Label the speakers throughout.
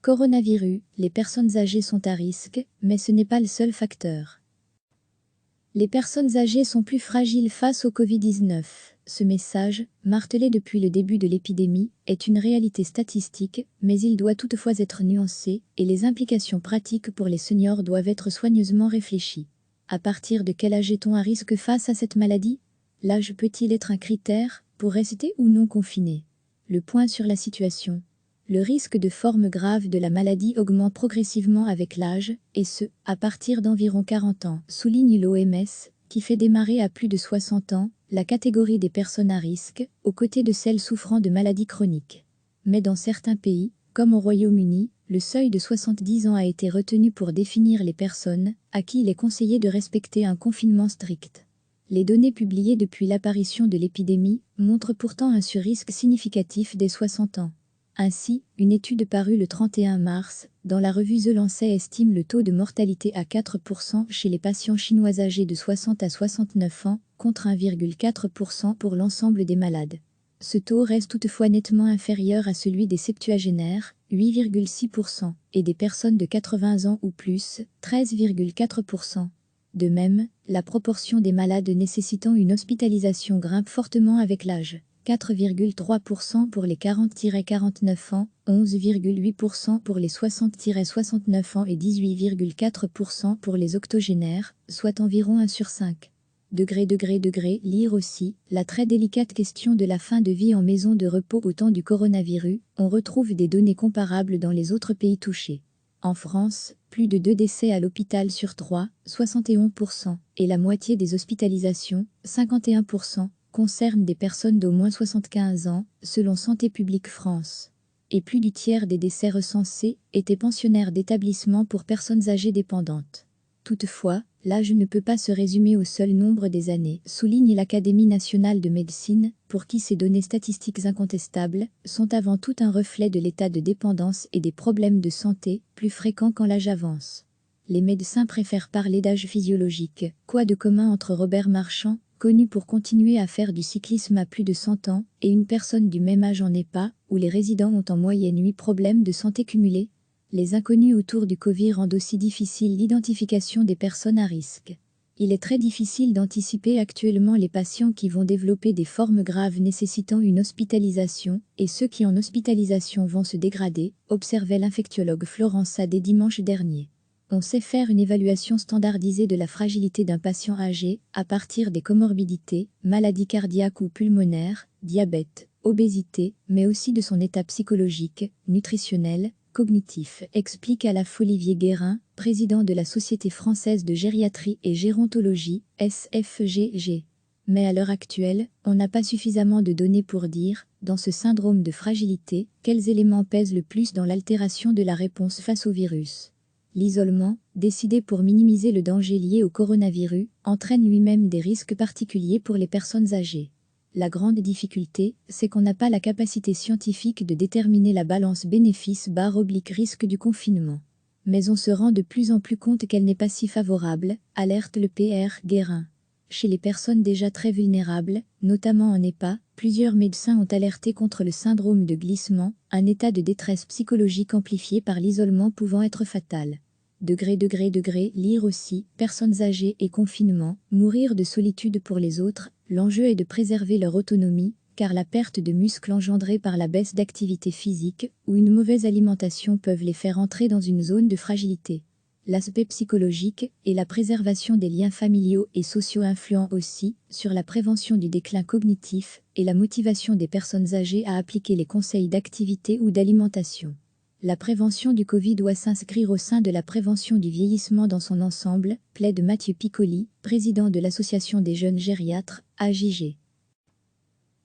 Speaker 1: Coronavirus, les personnes âgées sont à risque, mais ce n'est pas le seul facteur. Les personnes âgées sont plus fragiles face au Covid-19. Ce message, martelé depuis le début de l'épidémie, est une réalité statistique, mais il doit toutefois être nuancé, et les implications pratiques pour les seniors doivent être soigneusement réfléchies. À partir de quel âge est-on à risque face à cette maladie? L'âge peut-il être un critère pour rester ou non confiné? Le point sur la situation. Le risque de forme grave de la maladie augmente progressivement avec l'âge, et ce, à partir d'environ 40 ans, souligne l'OMS, qui fait démarrer à plus de 60 ans la catégorie des personnes à risque, aux côtés de celles souffrant de maladies chroniques. Mais dans certains pays, comme au Royaume-Uni, le seuil de 70 ans a été retenu pour définir les personnes à qui il est conseillé de respecter un confinement strict. Les données publiées depuis l'apparition de l'épidémie montrent pourtant un surrisque significatif dès 60 ans. Ainsi, une étude parue le 31 mars, dans la revue The Lancet estime le taux de mortalité à 4% chez les patients chinois âgés de 60 à 69 ans, contre 1,4% pour l'ensemble des malades. Ce taux reste toutefois nettement inférieur à celui des septuagénaires, 8,6%, et des personnes de 80 ans ou plus, 13,4%. De même, la proportion des malades nécessitant une hospitalisation grimpe fortement avec l'âge. 4,3% pour les 40-49 ans, 11,8% pour les 60-69 ans et 18,4% pour les octogénaires, soit environ 1 sur 5. Lire aussi, la très délicate question de la fin de vie en maison de repos au temps du coronavirus, on retrouve des données comparables dans les autres pays touchés. En France, plus de 2 décès à l'hôpital sur 3, 71%, et la moitié des hospitalisations, 51%, concernent des personnes d'au moins 75 ans, selon Santé publique France. Et plus du tiers des décès recensés étaient pensionnaires d'établissements pour personnes âgées dépendantes. Toutefois, l'âge ne peut pas se résumer au seul nombre des années, souligne l'Académie nationale de médecine, pour qui ces données statistiques incontestables sont avant tout un reflet de l'état de dépendance et des problèmes de santé, plus fréquents quand l'âge avance. Les médecins préfèrent parler d'âge physiologique. Quoi de commun entre Robert Marchand, connu pour continuer à faire du cyclisme à plus de 100 ans, et une personne du même âge en EHPAD, où les résidents ont en moyenne 8 problèmes de santé cumulés? Les inconnus autour du Covid rendent aussi difficile l'identification des personnes à risque. Il est très difficile d'anticiper actuellement les patients qui vont développer des formes graves nécessitant une hospitalisation, et ceux qui en hospitalisation vont se dégrader, observait l'infectiologue Florence Sadé dimanche dernier. On sait faire une évaluation standardisée de la fragilité d'un patient âgé à partir des comorbidités, maladies cardiaques ou pulmonaires, diabète, obésité, mais aussi de son état psychologique, nutritionnel, cognitif, explique à la fois Olivier Guérin, président de la Société française de gériatrie et gérontologie, SFGG. Mais à l'heure actuelle, on n'a pas suffisamment de données pour dire, dans ce syndrome de fragilité, quels éléments pèsent le plus dans l'altération de la réponse face au virus. L'isolement, décidé pour minimiser le danger lié au coronavirus, entraîne lui-même des risques particuliers pour les personnes âgées. La grande difficulté, c'est qu'on n'a pas la capacité scientifique de déterminer la balance bénéfice/risque du confinement. Mais on se rend de plus en plus compte qu'elle n'est pas si favorable, alerte le PR Guérin. Chez les personnes déjà très vulnérables, notamment en EHPAD, plusieurs médecins ont alerté contre le syndrome de glissement, un état de détresse psychologique amplifié par l'isolement pouvant être fatal. Lire aussi, personnes âgées et confinement, mourir de solitude pour les autres, l'enjeu est de préserver leur autonomie, car la perte de muscles engendrée par la baisse d'activité physique ou une mauvaise alimentation peuvent les faire entrer dans une zone de fragilité. L'aspect psychologique et la préservation des liens familiaux et sociaux influent aussi sur la prévention du déclin cognitif et la motivation des personnes âgées à appliquer les conseils d'activité ou d'alimentation. La prévention du Covid doit s'inscrire au sein de la prévention du vieillissement dans son ensemble, plaide Mathieu Piccoli, président de l'Association des jeunes gériatres, AJG.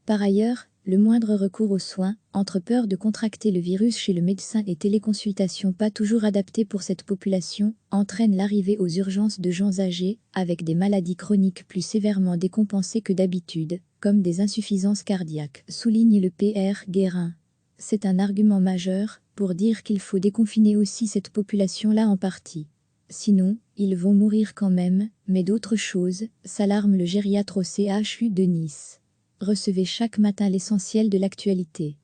Speaker 1: Par ailleurs, le moindre recours aux soins, entre peur de contracter le virus chez le médecin et téléconsultation pas toujours adaptées pour cette population, entraîne l'arrivée aux urgences de gens âgés, avec des maladies chroniques plus sévèrement décompensées que d'habitude, comme des insuffisances cardiaques, souligne le PR Guérin. C'est un argument majeur pour dire qu'il faut déconfiner aussi cette population-là en partie. Sinon, ils vont mourir quand même, mais d'autres choses, s'alarme le gériatre au CHU de Nice. Recevez chaque matin l'essentiel de l'actualité.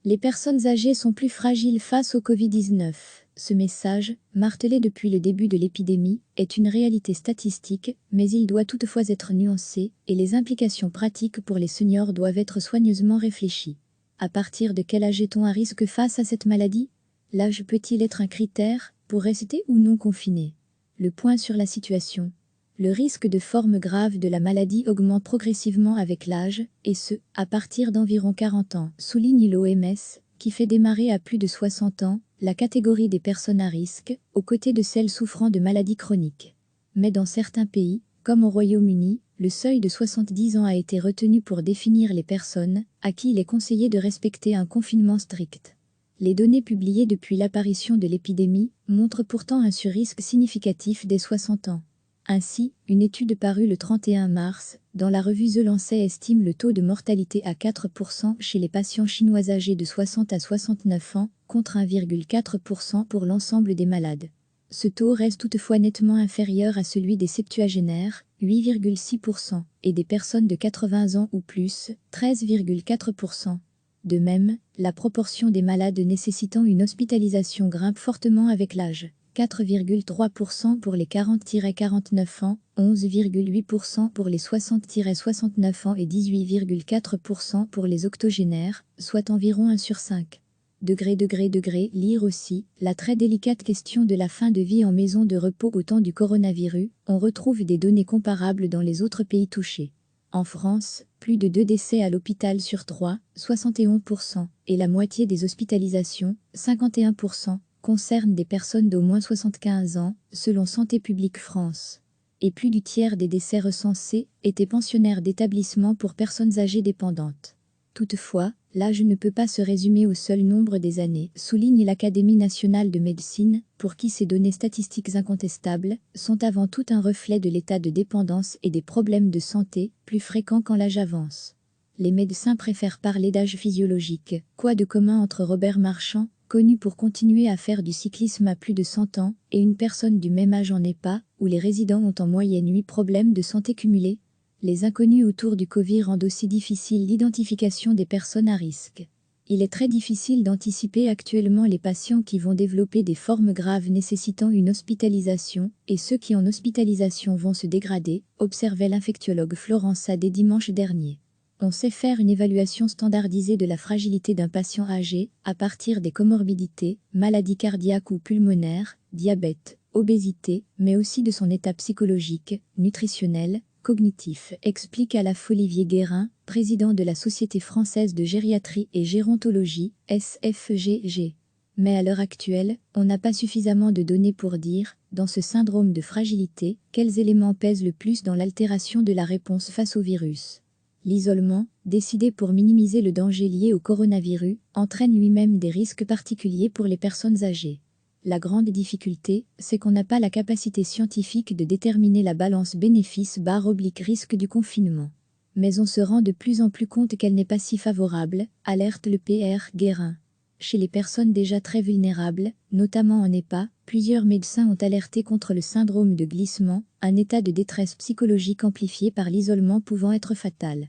Speaker 1: Les personnes âgées sont plus fragiles face au Covid-19. Ce message, martelé depuis le début de l'épidémie, est une réalité statistique, mais il doit toutefois être nuancé, et les implications pratiques pour les seniors doivent être soigneusement réfléchies. À partir de quel âge est-on à risque face à cette maladie? L'âge peut-il être un critère pour rester ou non confiné? Le point sur la situation. Le risque de forme grave de la maladie augmente progressivement avec l'âge, et ce, à partir d'environ 40 ans, souligne l'OMS, qui fait démarrer à plus de 60 ans la catégorie des personnes à risque, aux côtés de celles souffrant de maladies chroniques. Mais dans certains pays, comme au Royaume-Uni, le seuil de 70 ans a été retenu pour définir les personnes à qui il est conseillé de respecter un confinement strict. Les données publiées depuis l'apparition de l'épidémie montrent pourtant un surrisque significatif dès 60 ans. Ainsi, une étude parue le 31 mars, dans la revue The Lancet estime le taux de mortalité à 4% chez les patients chinois âgés de 60 à 69 ans, contre 1,4% pour l'ensemble des malades. Ce taux reste toutefois nettement inférieur à celui des septuagénaires, 8,6%, et des personnes de 80 ans ou plus, 13,4%. De même, la proportion des malades nécessitant une hospitalisation grimpe fortement avec l'âge. 4,3% pour les 40-49 ans, 11,8% pour les 60-69 ans et 18,4% pour les octogénaires, soit environ 1 sur 5. Lire aussi, la très délicate question de la fin de vie en maison de repos au temps du coronavirus, on retrouve des données comparables dans les autres pays touchés. En France, plus de 2 décès à l'hôpital sur 3, 71%, et la moitié des hospitalisations, 51%, concernent des personnes d'au moins 75 ans, selon Santé publique France. Et plus du tiers des décès recensés étaient pensionnaires d'établissements pour personnes âgées dépendantes. Toutefois, l'âge ne peut pas se résumer au seul nombre des années, souligne l'Académie nationale de médecine, pour qui ces données statistiques incontestables sont avant tout un reflet de l'état de dépendance et des problèmes de santé, plus fréquents quand l'âge avance. Les médecins préfèrent parler d'âge physiologique. Quoi de commun entre Robert Marchand, connu pour continuer à faire du cyclisme à plus de 100 ans, et une personne du même âge en EHPAD, où les résidents ont en moyenne 8 problèmes de santé cumulés? Les inconnus autour du Covid rendent aussi difficile l'identification des personnes à risque. Il est très difficile d'anticiper actuellement les patients qui vont développer des formes graves nécessitant une hospitalisation, et ceux qui en hospitalisation vont se dégrader, observait l'infectiologue Florence Sadé dimanche dernier. On sait faire une évaluation standardisée de la fragilité d'un patient âgé à partir des comorbidités, maladies cardiaques ou pulmonaires, diabète, obésité, mais aussi de son état psychologique, nutritionnel, cognitif, explique à la fois Olivier Guérin, président de la Société française de gériatrie et gérontologie, SFGG. Mais à l'heure actuelle, on n'a pas suffisamment de données pour dire, dans ce syndrome de fragilité, quels éléments pèsent le plus dans l'altération de la réponse face au virus. L'isolement, décidé pour minimiser le danger lié au coronavirus, entraîne lui-même des risques particuliers pour les personnes âgées. La grande difficulté, c'est qu'on n'a pas la capacité scientifique de déterminer la balance bénéfice/risque du confinement. Mais on se rend de plus en plus compte qu'elle n'est pas si favorable, alerte le PR Guérin. Chez les personnes déjà très vulnérables, notamment en EHPAD, plusieurs médecins ont alerté contre le syndrome de glissement, un état de détresse psychologique amplifié par l'isolement pouvant être fatal.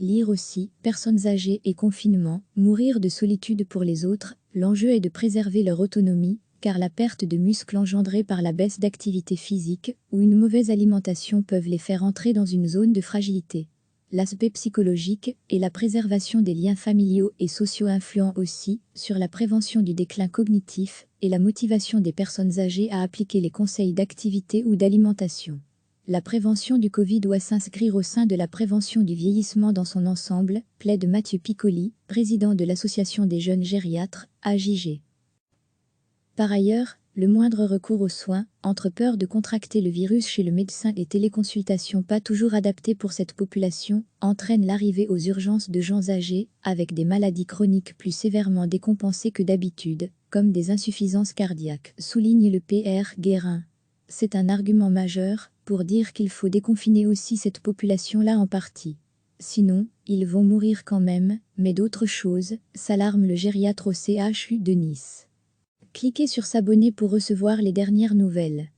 Speaker 1: Lire aussi, personnes âgées et confinement, mourir de solitude pour les autres, l'enjeu est de préserver leur autonomie, car la perte de muscles engendrée par la baisse d'activité physique ou une mauvaise alimentation peuvent les faire entrer dans une zone de fragilité. L'aspect psychologique et la préservation des liens familiaux et sociaux influent aussi sur la prévention du déclin cognitif et la motivation des personnes âgées à appliquer les conseils d'activité ou d'alimentation. La prévention du Covid doit s'inscrire au sein de la prévention du vieillissement dans son ensemble, plaide Mathieu Piccoli, président de l'Association des jeunes gériatres, AJG. Par ailleurs, le moindre recours aux soins, entre peur de contracter le virus chez le médecin et téléconsultation pas toujours adaptées pour cette population, entraîne l'arrivée aux urgences de gens âgés, avec des maladies chroniques plus sévèrement décompensées que d'habitude, comme des insuffisances cardiaques, souligne le PR Guérin. C'est un argument majeur pour dire qu'il faut déconfiner aussi cette population-là en partie. Sinon, ils vont mourir quand même, mais d'autres choses, s'alarme le gériatre au CHU de Nice. Cliquez sur s'abonner pour recevoir les dernières nouvelles.